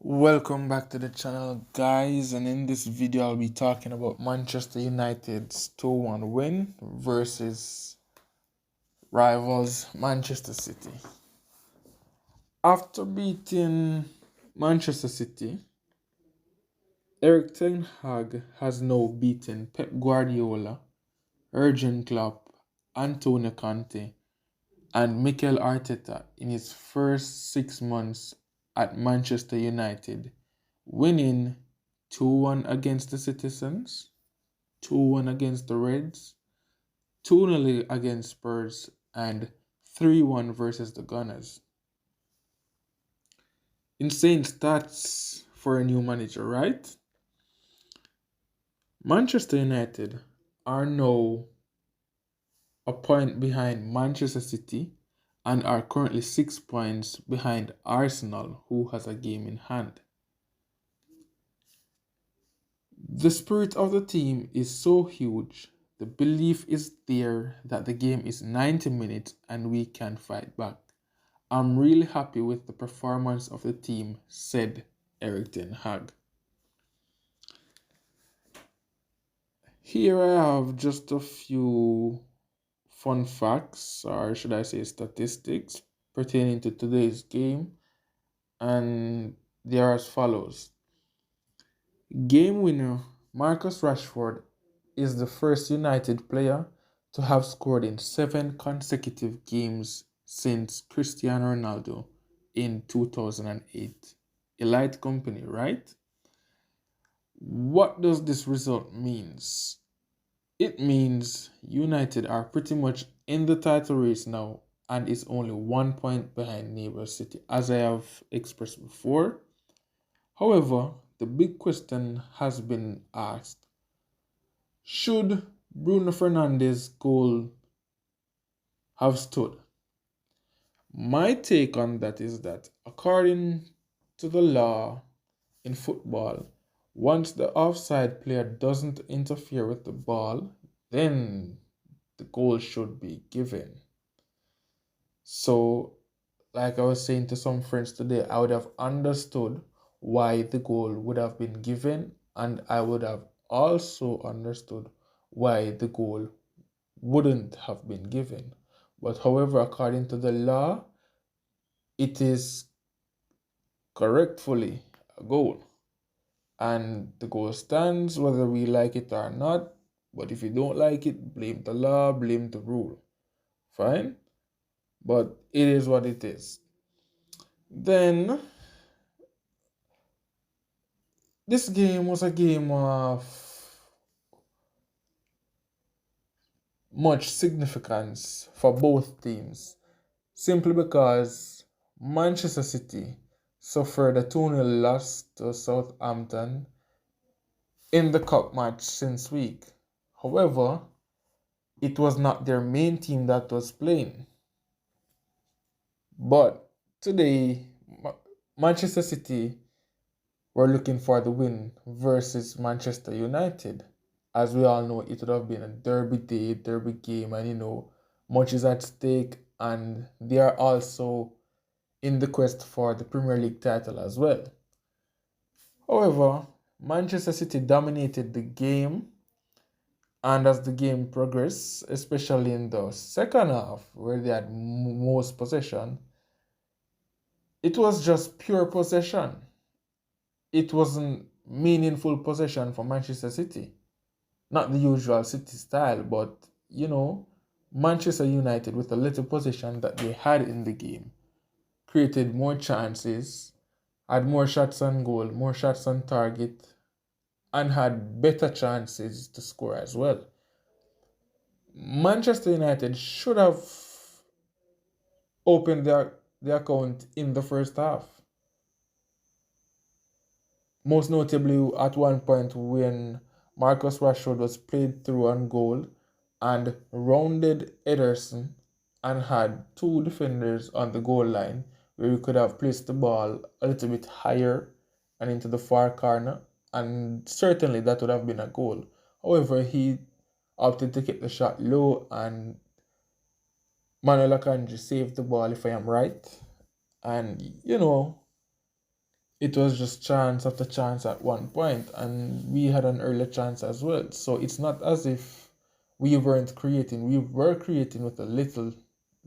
Welcome back to the channel, guys, and in this video I'll be talking about Manchester United's 2-1 win versus rivals Manchester City. After beating Manchester City, Erik ten Hag has now beaten Pep Guardiola, Jurgen Klopp, Antonio Conte, and Mikel Arteta in his first 6 months at Manchester United, winning 2-1 against the Citizens, 2-1 against the Reds, 2-0 against Spurs, and 3-1 versus the Gunners. Insane stats for a new manager, right? Manchester United are now a point behind Manchester City and are currently 6 points behind Arsenal, who has a game in hand. The spirit of the team is so huge. The belief is there that the game is 90 minutes and we can fight back. I'm really happy with the performance of the team, said Erik ten Hag. Here I have just a few fun facts, or should I say statistics, pertaining to today's game, and they are as follows. Game winner Marcus Rashford is the first United player to have scored in 7 consecutive games since Cristiano Ronaldo in 2008. Elite company, right? What does this result means? It means United are pretty much in the title race now and is only 1 point behind neighbor City, as I have expressed before. However, the big question has been asked: should Bruno Fernandes' goal have stood? My take on that is that, according to the law in football, once the offside player doesn't interfere with the ball, then the goal should be given. So, like I was saying to some friends today, I would have understood why the goal would have been given, and I would have also understood why the goal wouldn't have been given. But however, according to the law, it is correctfully a goal. And the goal stands whether we like it or not. But if you don't like it, blame the law, blame the rule. Fine? But it is what it is. Then, this game was a game of much significance for both teams, simply because Manchester City suffered a 2-0 loss to Southampton in the cup match since week. However, it was not their main team that was playing. But today, Manchester City were looking for the win versus Manchester United. As we all know, it would have been a derby day, derby game, and much is at stake, and they are also in the quest for the Premier League title as well. However, Manchester City dominated the game, and as the game progressed, especially in the second half where they had most possession, it was just pure possession. It wasn't meaningful possession for Manchester City. Not the usual City style, but Manchester United, with a little possession that they had in the game, created more chances, had more shots on goal, more shots on target, and had better chances to score as well. Manchester United should have opened their account in the first half. Most notably at one point when Marcus Rashford was played through on goal and rounded Ederson and had two defenders on the goal line, where we could have placed the ball a little bit higher and into the far corner, and certainly that would have been a goal. However, he opted to keep the shot low, and Manuel Akanji saved the ball, if I am right. And it was just chance after chance at one point, and we had an early chance as well. So it's not as if we weren't creating, we were creating with the little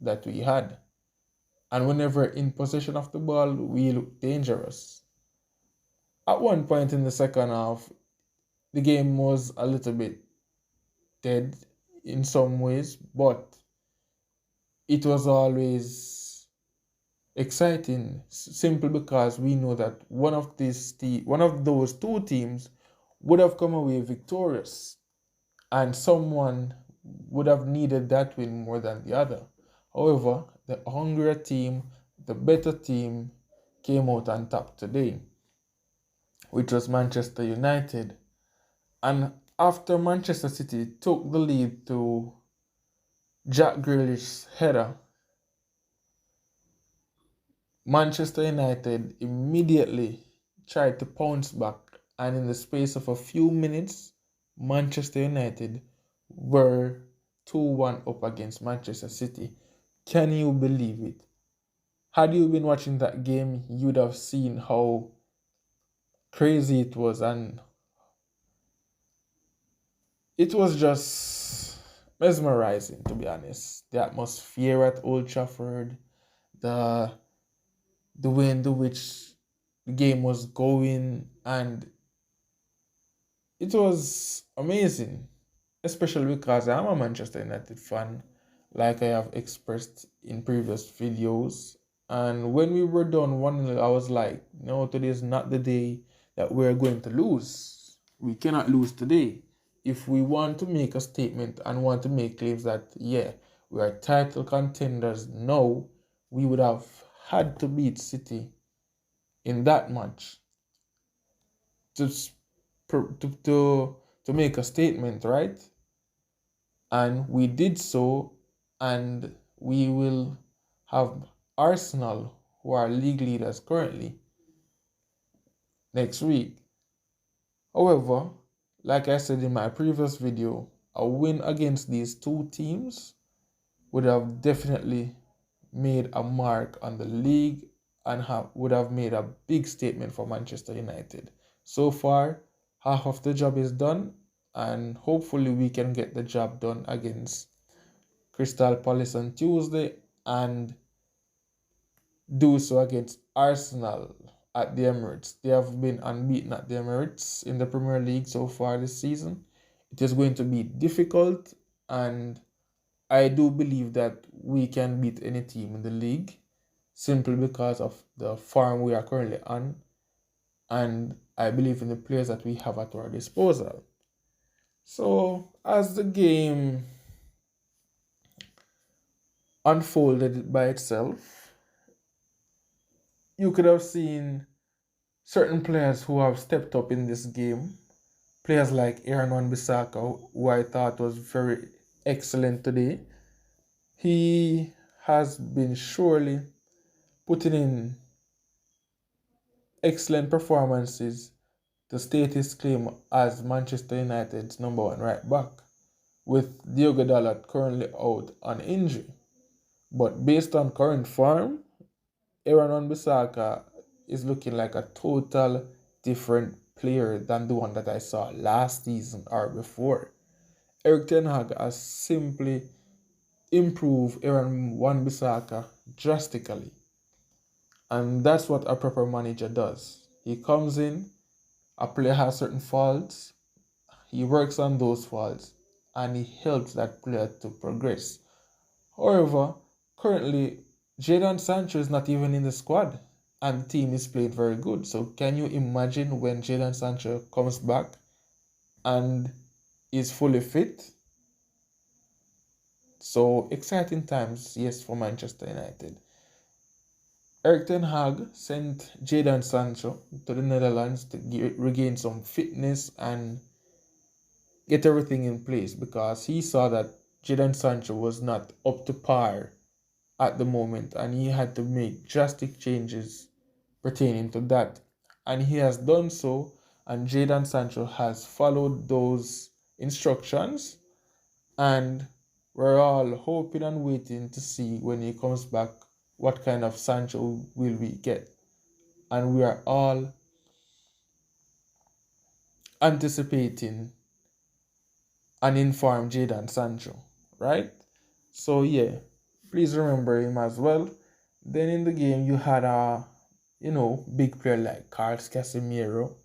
that we had. And whenever in possession of the ball, we looked dangerous. At one point in the second half, the game was a little bit dead in some ways, but it was always exciting simply because we know that one of those two teams would have come away victorious, and someone would have needed that win more than the other. However, the hungrier team, the better team, came out on top today, which was Manchester United. And after Manchester City took the lead to Jack Grealish's header, Manchester United immediately tried to pounce back, and in the space of a few minutes, Manchester United were 2-1 up against Manchester City. Can you believe it? Had you been watching that game, you'd have seen how crazy it was, and it was just mesmerizing, to be honest. The atmosphere at Old Trafford, the way in which the game was going, and it was amazing, especially because I'm a Manchester United fan, like I have expressed in previous videos. And when we were done 1-0, I was like, no, today is not the day that we're going to lose. We cannot lose today. If we want to make a statement and want to make claims that, yeah, we are title contenders now, we would have had to beat City in that match to to make a statement, right? And we did so, and we will have Arsenal, who are league leaders currently, next week. However, like I said in my previous video, a win against these two teams would have definitely made a mark on the league and would have made a big statement for Manchester United. So far, half of the job is done, and hopefully we can get the job done against Crystal Palace on Tuesday and do so against Arsenal at the Emirates. They have been unbeaten at the Emirates in the Premier League so far this season. It is going to be difficult, and I do believe that we can beat any team in the league simply because of the form we are currently on, and I believe in the players that we have at our disposal. So, as the game unfolded by itself, you could have seen certain players who have stepped up in this game. Players like Aaron Wan-Bissaka, who I thought was very excellent today. He has been surely putting in excellent performances to state his claim as Manchester United's number one right back, with Diogo Dalot currently out on injury. But based on current form, Aaron Wan-Bissaka is looking like a total different player than the one that I saw last season or before. Erik Ten Hag has simply improved Aaron Wan-Bissaka drastically. And that's what a proper manager does. He comes in, a player has certain faults, he works on those faults, and he helps that player to progress. However, currently, Jadon Sancho is not even in the squad, and the team is playing very good. So, can you imagine when Jadon Sancho comes back and is fully fit? So, exciting times, yes, for Manchester United. Erik Ten Hag sent Jadon Sancho to the Netherlands to regain some fitness and get everything in place, because he saw that Jadon Sancho was not up to par at the moment, and he had to make drastic changes pertaining to that. And he has done so, and Jadon Sancho has followed those instructions, and we're all hoping and waiting to see when he comes back what kind of Sancho will we get. and we are all anticipating an informed Jadon Sancho, right? So yeah, please remember him as well. Then in the game you had a big player like Carlos Casemiro.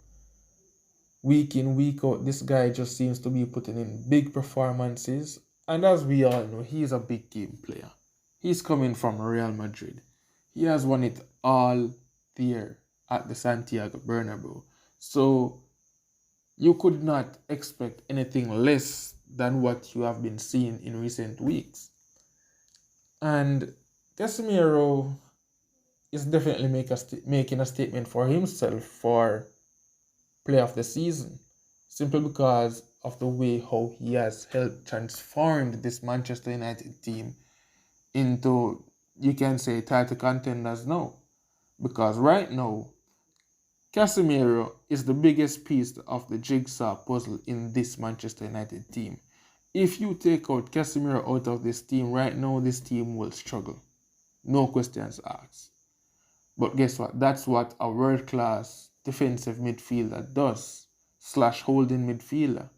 Week in, week out, this guy just seems to be putting in big performances. And as we all know, he's a big game player. He's coming from Real Madrid. He has won it all there at the Santiago Bernabeu. So you could not expect anything less than what you have been seeing in recent weeks. And Casemiro is definitely making a statement for himself for player of the season, simply because of the way how he has helped transform this Manchester United team into, you can say, title contenders now. Because right now, Casemiro is the biggest piece of the jigsaw puzzle in this Manchester United team. If you take out Casemiro out of this team right now, this team will struggle. No questions asked. But guess what? That's what a world-class defensive midfielder does, slash holding midfielder.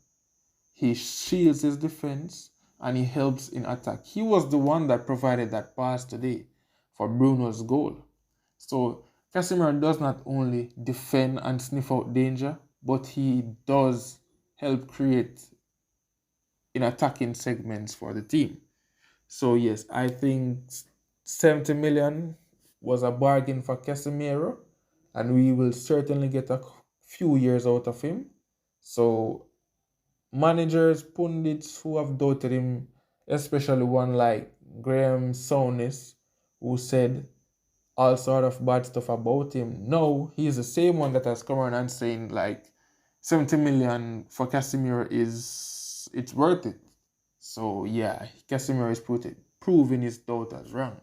He shields his defense and he helps in attack. He was the one that provided that pass today for Bruno's goal. So Casemiro does not only defend and sniff out danger, but he does help create in attacking segments for the team. So yes, I think 70 million was a bargain for Casemiro, and we will certainly get a few years out of him. So managers, pundits who have doubted him, especially one like Graham Souness, who said all sort of bad stuff about him. No, he's the same one that has come around and saying like 70 million for Casemiro it's worth it. So yeah, Casemiro is proving his doubters wrong.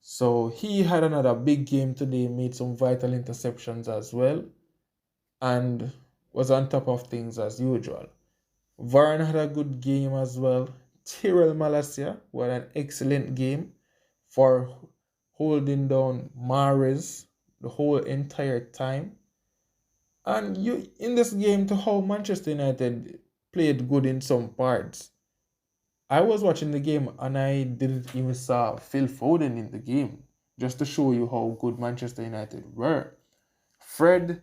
So he had another big game today, made some vital interceptions as well, and was on top of things as usual. Varane had a good game as well. Tyrell Malacia had an excellent game for holding down Mahrez the whole entire time. And you in this game, to how Manchester United played good in some parts. I was watching the game and I didn't even saw Phil Foden in the game, just to show you how good Manchester United were. Fred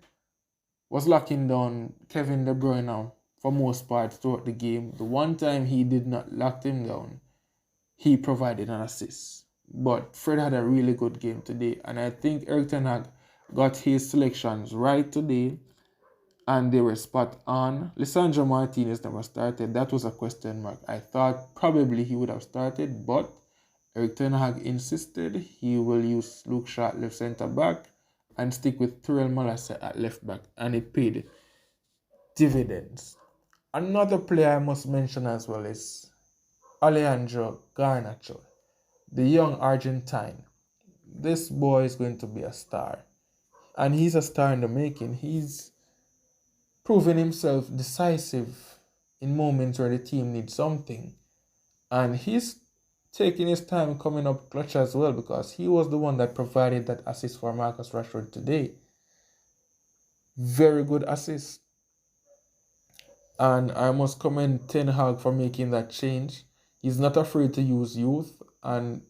was locking down Kevin De Bruyne for most parts throughout the game. The one time he did not lock him down, he provided an assist. But Fred had a really good game today, and I think Erik ten Hag got his selections right today, and they were spot on. Lisandro Martinez never started. That was a question mark. I thought probably he would have started, but Erik ten Hag insisted he will use Luke Shaw at left centre back and stick with Tyrell Malacia at left back, and it paid dividends. Another player I must mention as well is Alejandro Garnacho, the young Argentine. This boy is going to be a star, and he's a star in the making. He's proven himself decisive in moments where the team needs something, and he's taking his time coming up clutch as well, because he was the one that provided that assist for Marcus Rashford today. Very good assist. And I must commend Ten Hag for making that change. He's not afraid to use youth, and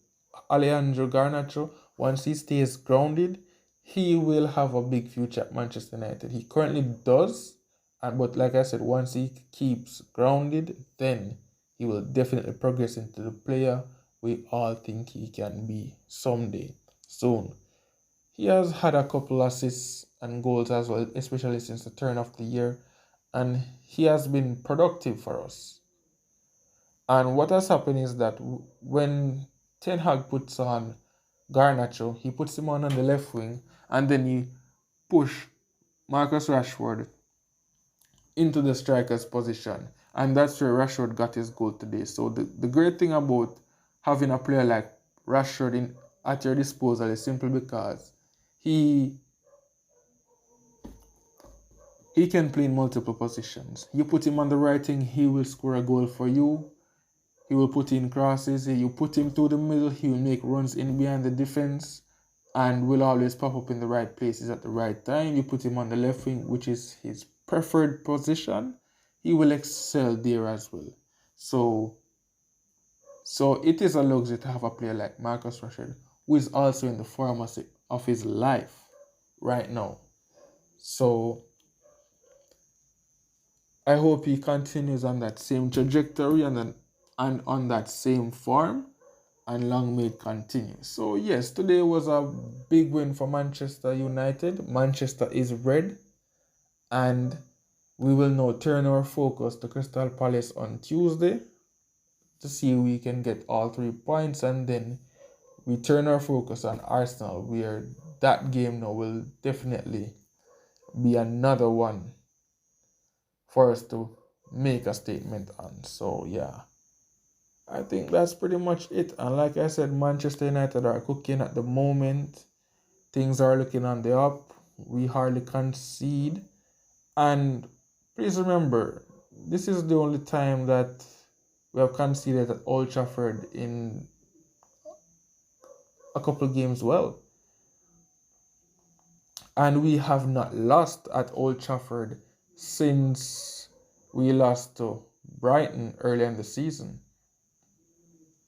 Alejandro Garnacho, once he stays grounded, he will have a big future at Manchester United. He currently does, but like I said, once he keeps grounded, then he will definitely progress into the player we all think he can be someday, soon. He has had a couple assists and goals as well, especially since the turn of the year, and he has been productive for us. And what has happened is that when Ten Hag puts on Garnacho, he puts him on the left wing, and then he push Marcus Rashford into the striker's position. And that's where Rashford got his goal today. So the great thing about having a player like Rashford at your disposal is simply because he can play in multiple positions. You put him on the right wing, he will score a goal for you. He will put in crosses. You put him through the middle, he will make runs in behind the defense. and will always pop up in the right places at the right time. You put him on the left wing, which is his preferred position, he will excel there as well. So it is a luxury to have a player like Marcus Rashford, who is also in the form of his life right now. So I hope he continues on that same trajectory and on that same form, and long may it continue. So yes, today was a big win for Manchester United. Manchester is red, and we will now turn our focus to Crystal Palace on Tuesday to see if we can get all 3 points, and then we turn our focus on Arsenal, where that game now will definitely be another one for us to make a statement on. So yeah, I think that's pretty much it. And like I said, Manchester United are cooking at the moment. Things are looking on the up. We hardly concede. And please remember, this is the only time that we have conceded at Old Trafford in a couple games well. And we have not lost at Old Trafford since we lost to Brighton early in the season.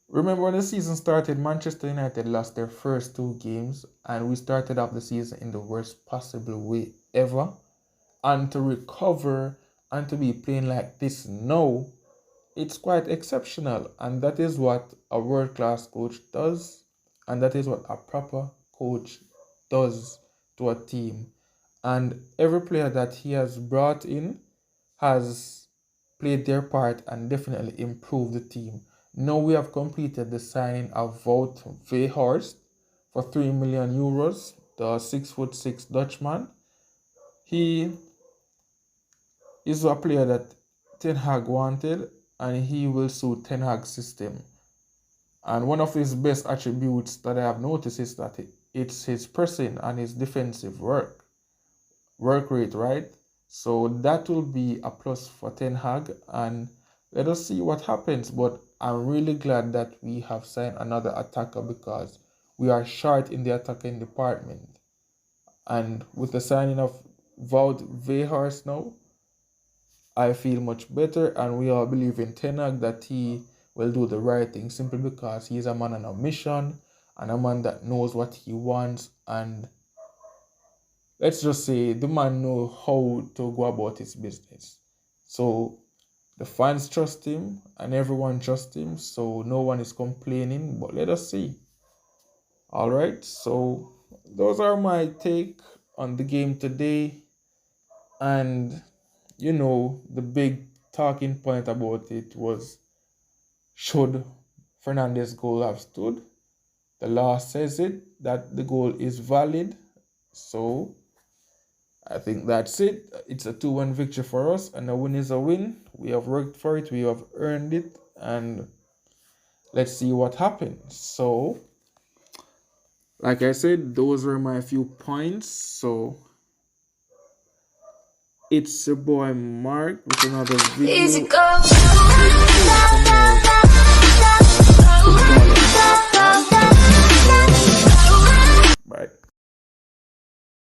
Remember, when the season started, Manchester United lost their first 2 games, and we started off the season in the worst possible way ever. And to recover and to be playing like this now, it's quite exceptional. And that is what a world-class coach does, and that is what a proper coach does to a team. And every player that he has brought in has played their part and definitely improved the team. Now we have completed the signing of Wout Weghorst for €3 million, the 6'6" Dutchman. He is a player that Ten Hag wanted, and he will suit Ten Hag's system. And one of his best attributes that I have noticed is that it's his pressing and his defensive work rate, right? So that will be a plus for Ten Hag, and let us see what happens. But I'm really glad that we have signed another attacker, because we are short in the attacking department. And with the signing of Wout Weghorst now, I feel much better, and we all believe in Ten Hag that he will do the right thing, simply because he is a man on a mission and a man that knows what he wants. And let's just say the man knows how to go about his business. So the fans trust him and everyone trusts him, so no one is complaining. But let us see. All right, so those are my take on the game today. And the big talking point about it was, should Fernandes' goal have stood? The law says that the goal is valid. So I think that's it. It's a 2-1 victory for us, and a win is a win. We have worked for it, we have earned it, and let's see what happens. So, like I said, those were my few points. So it's your boy Mark with another video. Easy go.